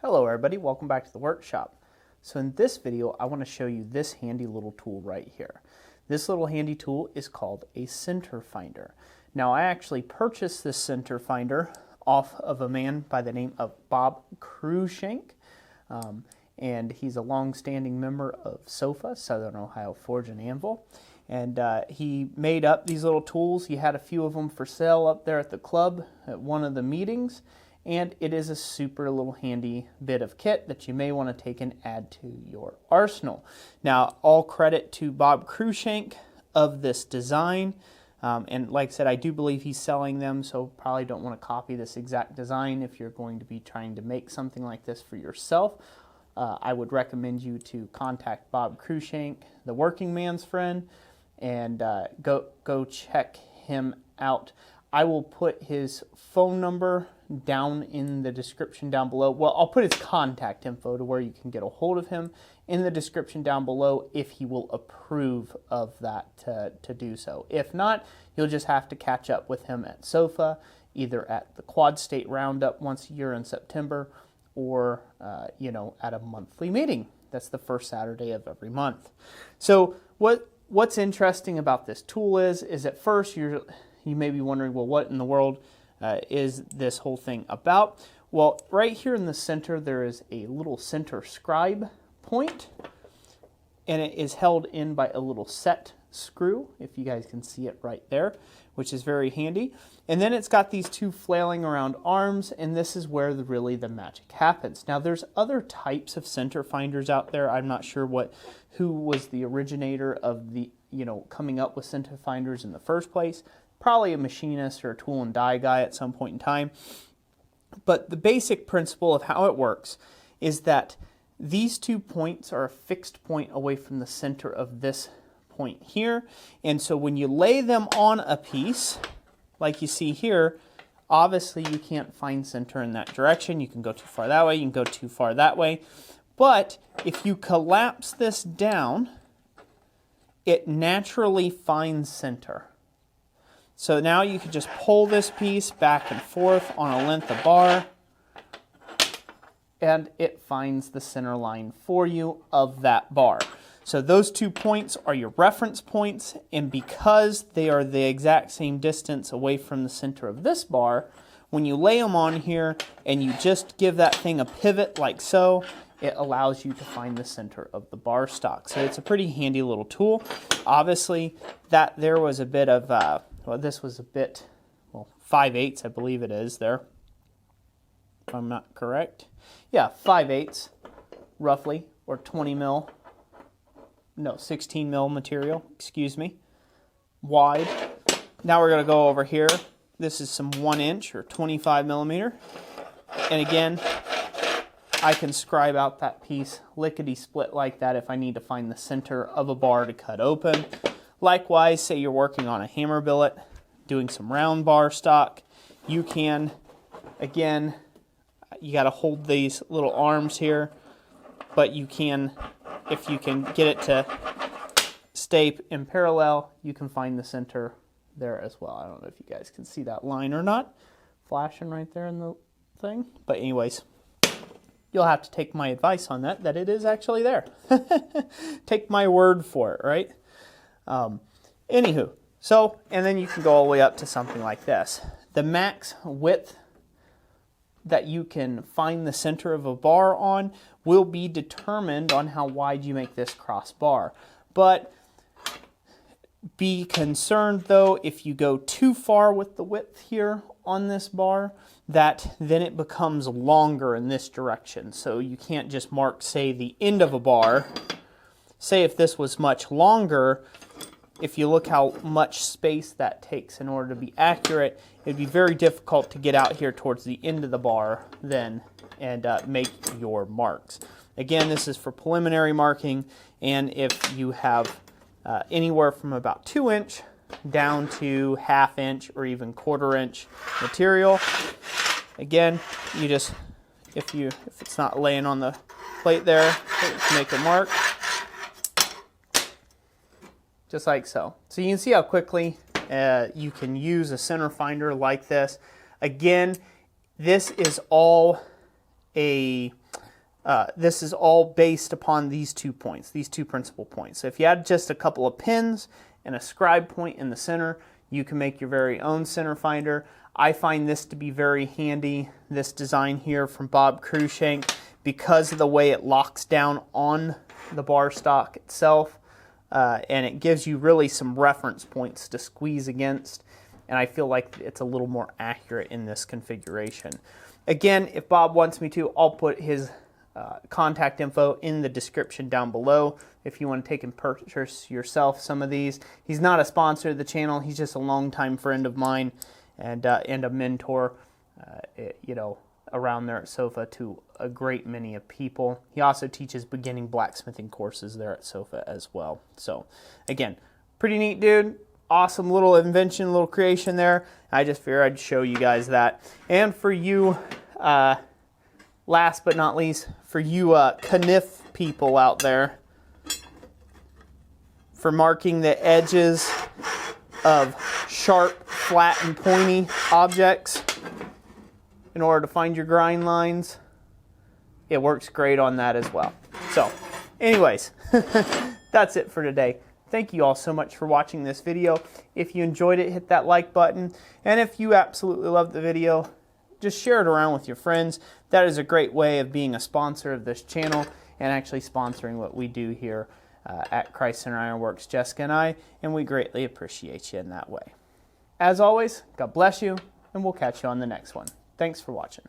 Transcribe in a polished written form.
Hello everybody, welcome back to the workshop. So in this video I want to show you this handy little tool right here. This little handy tool is called a center finder. Now I actually purchased this center finder off of a man by the name of Bob Cruikshank, and he's a long-standing member of SOFA, Southern Ohio Forge and Anvil. And he made up these little tools. He had a few of them for sale up there at the club at one of the meetings. And it is a super little handy bit of kit that you may want to take and add to your arsenal. Now, all credit to Bob Cruikshank of this design. And like I said, I do believe he's selling them, so probably don't want to copy this exact design if you're going to be trying to make something like this for yourself. I would recommend you to contact Bob Cruikshank, the working man's friend, and go check him out. I will put his phone number down in the description down below. Well, I'll put his contact info to where you can get a hold of him in the description down below if he will approve of that to do so. If not, you'll just have to catch up with him at SOFA, either at the Quad State Roundup once a year in September, or at a monthly meeting. That's the first Saturday of every month. So what's interesting about this tool is at first you may be wondering, well, what in the world is this whole thing about? Well, right here in the center, there is a little center scribe point, and it is held in by a little set screw, if you guys can see it right there, which is very handy. And then it's got these two flailing around arms, and this is where really the magic happens. Now, there's other types of center finders out there. I'm not sure who was the originator of the, coming up with center finders in the first place. Probably a machinist or a tool and die guy at some point in time. But the basic principle of how it works is that these 2 points are a fixed point away from the center of this point here. And so when you lay them on a piece, like you see here, obviously you can't find center in that direction. You can go too far that way, you can go too far that way. But if you collapse this down, it naturally finds center. So now you can just pull this piece back and forth on a length of bar, and it finds the center line for you of that bar. So those 2 points are your reference points, and because they are the exact same distance away from the center of this bar, when you lay them on here and you just give that thing a pivot like so, it allows you to find the center of the bar stock. So it's a pretty handy little tool. Obviously, that there was a bit of this was a bit, 5/8 I believe it is there, if I'm not correct. Yeah, 5/8 roughly, or 16 mil material, excuse me, wide. Now we're going to go over here. This is some 1 inch or 25 millimeter. And again, I can scribe out that piece lickety split like that if I need to find the center of a bar to cut open. Likewise, say you're working on a hammer billet, doing some round bar stock, you can, again, you got to hold these little arms here, but you can, if you can get it to stay in parallel, you can find the center there as well. I don't know if you guys can see that line or not, flashing right there in the thing, but anyways, you'll have to take my advice on that it is actually there. Take my word for it, right? Anywho, and then you can go all the way up to something like this. The max width that you can find the center of a bar on will be determined on how wide you make this crossbar. But be concerned though, if you go too far with the width here on this bar, that then it becomes longer in this direction. So you can't just mark, say, the end of a bar. Say if this was much longer, if you look how much space that takes in order to be accurate, it'd be very difficult to get out here towards the end of the bar then and make your marks. Again, this is for preliminary marking, and if you have anywhere from about 2 inch down to 1/2 inch or even 1/4 inch material, again, you just, if it's not laying on the plate there, make a mark. Just like so. So you can see how quickly you can use a center finder like this. Again, this is all a this is all based upon these 2 points, these 2 principal points. So if you had just a couple of pins and a scribe point in the center, you can make your very own center finder. I find this to be very handy, this design here from Bob Cruikshank, because of the way it locks down on the bar stock itself, and it gives you really some reference points to squeeze against, and I feel like it's a little more accurate in this configuration. Again, if Bob wants me to, I'll put his contact info in the description down below if you want to take and purchase yourself some of these. He's not a sponsor of the channel, he's just a longtime friend of mine and a mentor, you know, around there at SOFA to a great many of people. He also teaches beginning blacksmithing courses there at SOFA as well. So again, pretty neat dude. Awesome little invention, little creation there. I just figured I'd show you guys that. And for you, last but not least, for you kniff people out there, for marking the edges of sharp, flat, and pointy objects in order to find your grind lines, it works great on that as well. So anyways, that's it for today. Thank you all so much for watching this video. If you enjoyed it, hit that like button. And if you absolutely loved the video, just share it around with your friends. That is a great way of being a sponsor of this channel and actually sponsoring what we do here at Christ Center Ironworks, Jessica and I, and we greatly appreciate you in that way. As always, God bless you, and we'll catch you on the next one. Thanks for watching.